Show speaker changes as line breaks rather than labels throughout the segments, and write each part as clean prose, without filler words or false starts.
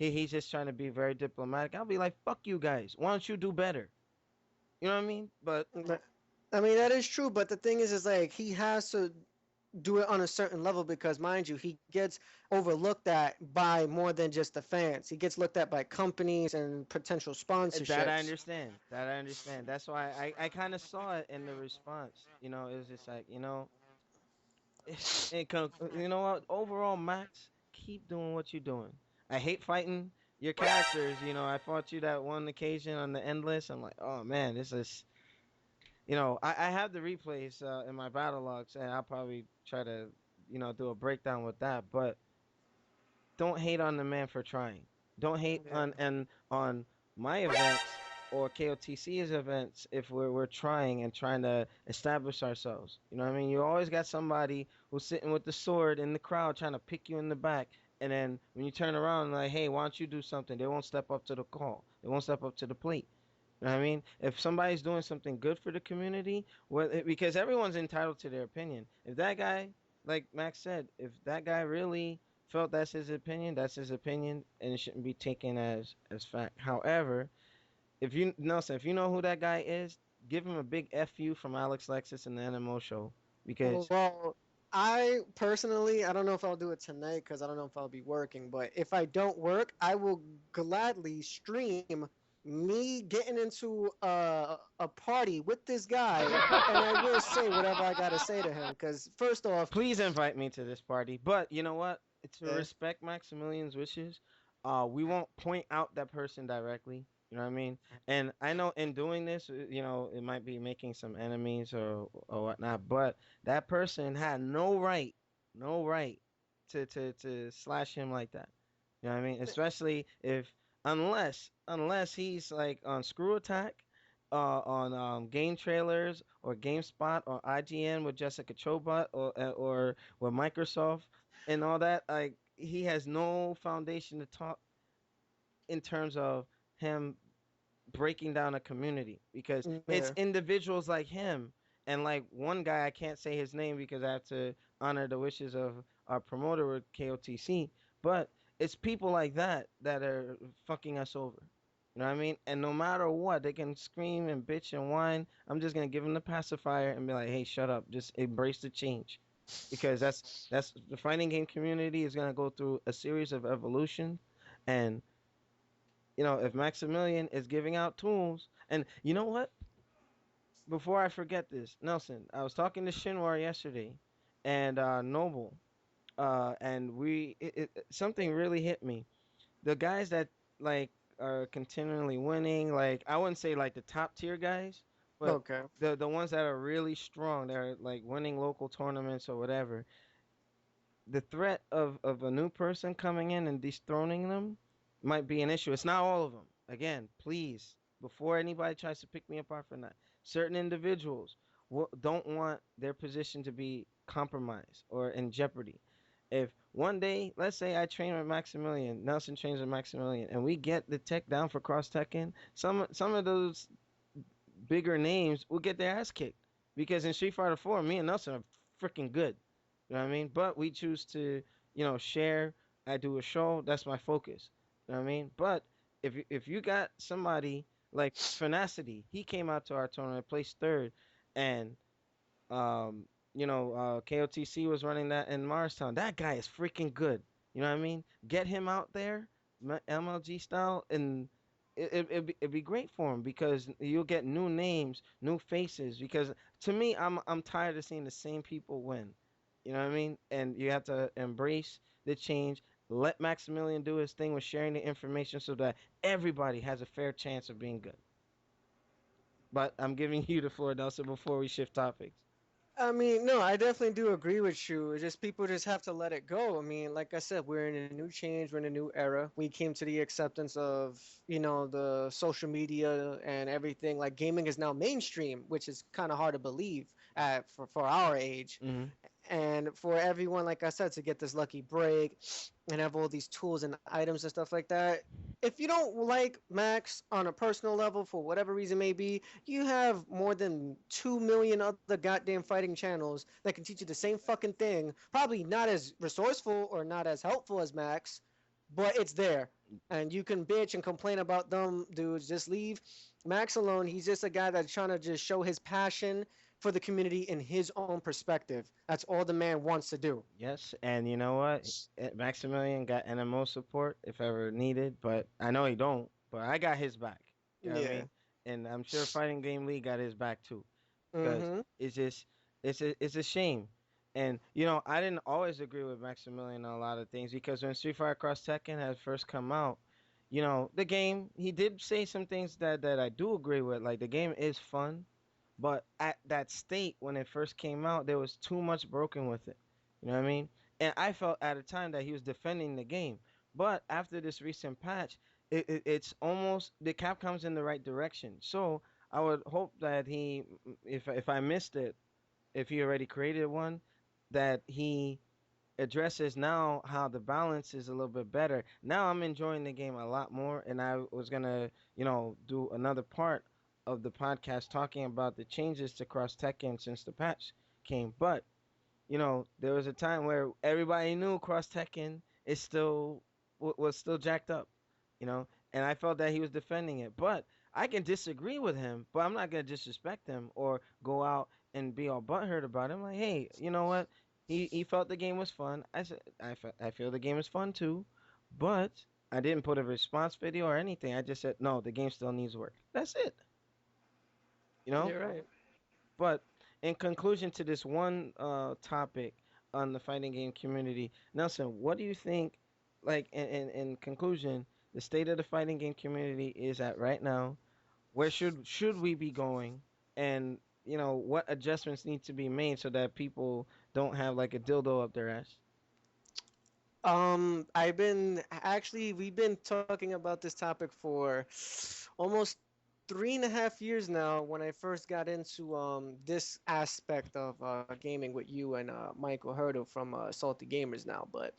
he's just trying to be very diplomatic. I'll be like, fuck you guys. Why don't you do better? You know what I mean? But
But, I mean, that is true, but the thing is like he has to do it on a certain level because, mind you, he gets overlooked at by more than just the fans. He gets looked at by companies and potential
that I
sponsorships.
understand. That I understand. That's why I kind of saw it in the response. It was just like, you know what? Overall, Max, keep doing what you're doing. I hate fighting your characters. I fought you that one occasion on the endless. I'm like, oh man, this is. I have the replays in my battle logs, and I'll probably try to, do a breakdown with that. But don't hate on the man for trying. Don't hate
Yeah.
on my events or KOTC's events if we're trying and trying to establish ourselves. You know what I mean? You always got somebody who's sitting with the sword in the crowd trying to pick you in the back. And then when you turn around, like, hey, why don't you do something? They won't step up to the call. They won't step up to the plate. You know what I mean? If somebody's doing something good for the community, because everyone's entitled to their opinion. If that guy, like Max said, if that guy really felt that's his opinion, and it shouldn't be taken as fact. However, if you Nelson, if you know who that guy is, give him a big fu from Alex Lexus and the NMO show because
Well, I personally, I don't know if I'll do it tonight because I don't know if I'll be working. But if I don't work, I will gladly stream me getting into a party with this guy, and I will say whatever I gotta say to him. Because first off,
please invite me to this party. But you know what? To
yeah,
respect Maximilian's wishes, we won't point out that person directly. You know what I mean? And I know in doing this, it might be making some enemies or whatnot. But that person had no right to slash him like that. You know what I mean? Especially if unless he's like on Screw Attack, on game trailers or GameSpot or IGN with Jessica Chobot or with Microsoft and all that. Like he has no foundation to talk in terms of him breaking down a community because it's
yeah.
individuals like him and like one guy I can't say his name because I have to honor the wishes of our promoter with KOTC, but it's people like that are fucking us over. You know what I mean? And no matter what, they can scream and bitch and whine. I'm just gonna give them the pacifier and be like, "Hey, shut up. Just embrace the change," because that's the fighting game community is gonna go through a series of evolution, and if Maximilian is giving out tools, and you know what? Before I forget this, Nelson, I was talking to Shinwar yesterday, and Noble, and something really hit me. The guys that like are continually winning, like I wouldn't say like the top tier guys, but
Okay.
the ones that are really strong, they're like winning local tournaments or whatever. The threat of a new person coming in and dethroning them might be an issue. It's not all of them. Again, please, before anybody tries to pick me apart for that, certain individuals don't want their position to be compromised or in jeopardy. If one day, let's say I train with Maximillian, Nelson trains with Maximillian, and we get the tech down for cross teching, some of those bigger names will get their ass kicked because in Street Fighter 4, me and Nelson are freaking good. You know what I mean? But we choose to, share. I do a show. That's my focus. You know what I mean? But if you got somebody like Finacity, he came out to our tournament, placed third, and KOTC was running that in Morristown. That guy is freaking good. You know what I mean? Get him out there, MLG style, and it'd be great for him because you'll get new names, new faces. Because to me, I'm tired of seeing the same people win. You know what I mean? And you have to embrace the change. Let Maximilian do his thing with sharing the information so that everybody has a fair chance of being good. But I'm giving you the floor, Nelson, before we shift topics.
I mean, no, I definitely do agree with you. It's just people just have to let it go. I mean, like I said, we're in a new change, we're in a new era. We came to the acceptance of, the social media and everything. Like gaming is now mainstream, which is kind of hard to believe for our age.
Hmm.
And for everyone, like I said, to get this lucky break and have all these tools and items and stuff like that. If you don't like Max on a personal level for whatever reason may be, you have more than 2 million other goddamn fighting channels that can teach you the same fucking thing. Probably not as resourceful or not as helpful as Max, but it's there. And you can bitch and complain about them dudes. Just leave Max alone. He's just a guy that's trying to just show his passion for the community in his own perspective. That's all the man wants to do.
Yes, and you know what? Maximilian got nMo support if ever needed, but I know he don't. But I got his back. You know what I
Yeah.
mean? And I'm sure Fighting Game League got his back too, because
Mm-hmm.
it's just it's a shame. And I didn't always agree with Maximilian on a lot of things because when Street Fighter Cross Tekken had first come out, the game he did say some things that I do agree with. Like the game is fun, but at that state when it first came out, there was too much broken with it. You know what I mean? And I felt at a time that he was defending the game. But after this recent patch, it's almost the Capcom's in the right direction. So I would hope that if I missed it, if he already created one, that he addresses now how the balance is a little bit better. Now I'm enjoying the game a lot more, and I was gonna, do another part of the podcast talking about the changes to Cross Tekken since the patch came. But there was a time where everybody knew Cross Tekken is still was still jacked up, you know, and I felt that he was defending it. But I can disagree with him, but I'm not gonna disrespect him or go out and be all butthurt about him. Like, hey, you know what? He felt the game was fun. I said I feel the game is fun too, but I didn't put a response video or anything. I just said no, the game still needs work. That's it. You know.
You're right.
But in conclusion to this one topic on the fighting game community, Nelson, what do you think, like, in conclusion, the state of the fighting game community is at right now? Where should we be going? And, what adjustments need to be made so that people don't have, like, a dildo up their ass?
I've been actually we've been talking about this topic for almost 3.5 years now. When I first got into this aspect of gaming with you and Michael Hurdle from Salty Gamers now, but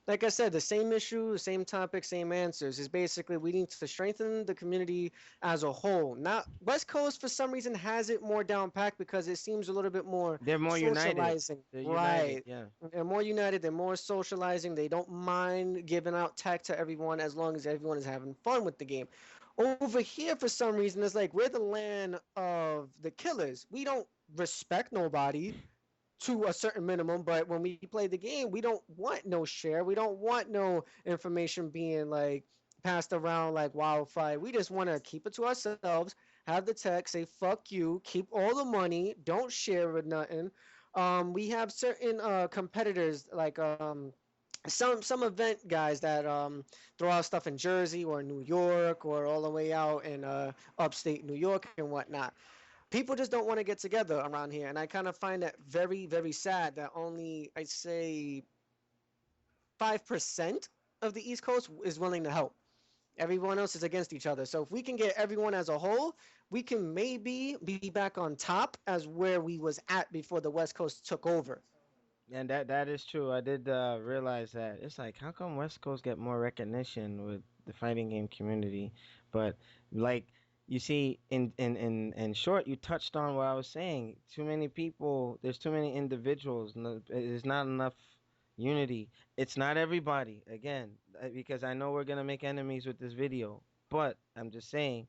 like I said, the same issue, same topic, same answers is basically we need to strengthen the community as a whole. Not West Coast for some reason has it more down packed because it seems a little bit more
They're more united.
socializing.
They're united.
Right.
Yeah.
They're more united, they're more socializing. They don't mind giving out tech to everyone as long as everyone is having fun with the game. Over here, for some reason, it's like we're the land of the killers. We don't respect nobody to a certain minimum, but when we play the game, we don't want no share. We don't want no information being like passed around like wildfire. We just want to keep it to ourselves, have the tech, say fuck you, keep all the money, don't share with nothing. We have certain competitors like some event guys that throw out stuff in Jersey or New York or all the way out in upstate New York and whatnot. People just don't want to get together around here, and I kind of find that very very sad that only I'd say 5% of the East Coast is willing to help. Everyone else is against each other. So if we can get everyone as a whole, we can maybe be back on top as where we was at before the West Coast took over.
And that is true. I did realize that. It's like, how come West Coast get more recognition with the fighting game community? But like you see, in short, you touched on what I was saying. Too many people. There's too many individuals. There's not enough unity. It's not everybody. Again, because I know we're gonna make enemies with this video. But I'm just saying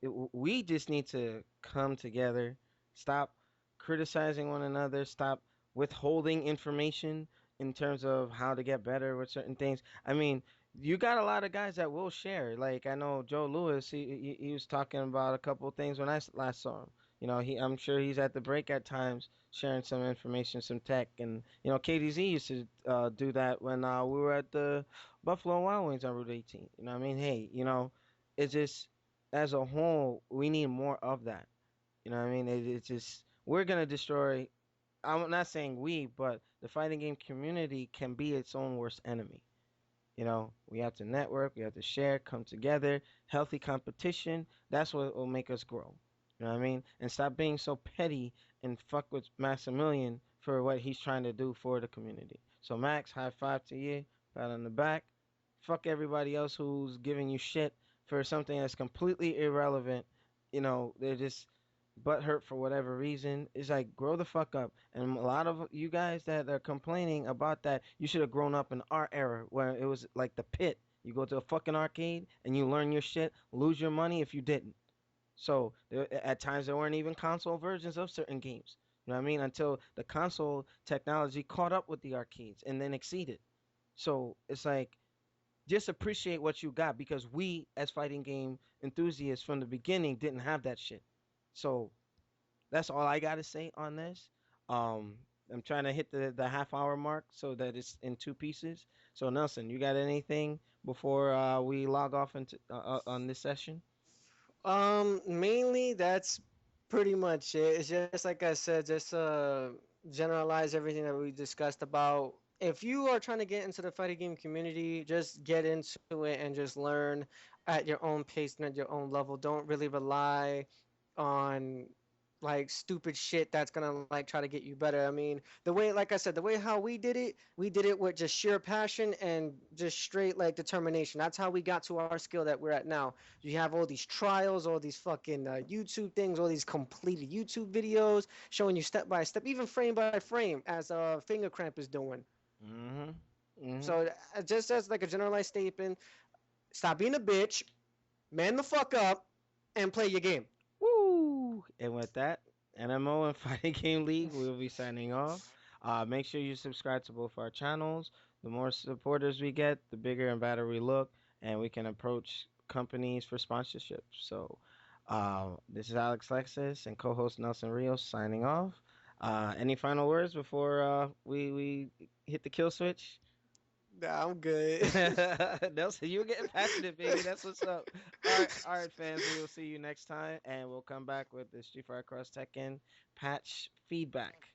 we just need to come together, stop criticizing one another, stop withholding information in terms of how to get better with certain things. I mean, you got a lot of guys that will share. Like I know Joe Lewis, he was talking about a couple of things when last saw him. I'm sure he's at the break at times sharing some information, some tech, and KDZ used to do that when we were at the Buffalo Wild Wings on Route 18. You know what I mean? Hey, it's just as a whole, we need more of that. You know what I mean? It's just we're gonna destroy. I'm not saying we, but the fighting game community can be its own worst enemy. We have to network, we have to share, come together, healthy competition. That's what will make us grow. You know what I mean? And stop being so petty and fuck with Maximilian for what he's trying to do for the community. So Max, high five to you, pat on the back. Fuck everybody else who's giving you shit for something that's completely irrelevant. They're just butt hurt for whatever reason. It's like grow the fuck up. And a lot of you guys that are complaining about that, you should have grown up in our era where it was like the pit. You go to a fucking arcade and you learn your shit, lose your money if you didn't. So at times there weren't even console versions of certain games. You know what I mean? Until the console technology caught up with the arcades and then exceeded. So it's like just appreciate what you got because we as fighting game enthusiasts from the beginning didn't have that shit. So that's all I got to say on this. Um, I'm trying to hit the half hour mark so that it's in two pieces. So Nelson, you got anything before we log off into on this session?
Mainly that's pretty much it. It's just like I said, just generalize everything that we discussed about. If you are trying to get into the fighting game community, just get into it and just learn at your own pace and at your own level. Don't really rely on like stupid shit that's gonna like try to get you better. I mean, the way, like I said, the way how we did it with just sheer passion and just straight like determination. That's how we got to our skill that we're at now. You have all these trials, all these fucking YouTube things, all these completed YouTube videos showing you step by step, even frame by frame, as Finger Cramp is doing.
Mm-hmm. Mm-hmm.
So just as like a generalized statement, stop being a bitch, man the fuck up, and play your game.
Woo! And with that, nMo and Fighting Game League, we'll be signing off. Make sure you subscribe to both our channels. The more supporters we get, the bigger and better we look, and we can approach companies for sponsorship. So, this is Alex Lexus and co-host Nelson Rios signing off. Any final words before we hit the kill switch?
Nah, I'm good.
Nelson, you're getting passionate, baby. That's what's up. All right, fans. We will see you next time, and we'll come back with the Street Fighter Cross Tekken patch feedback.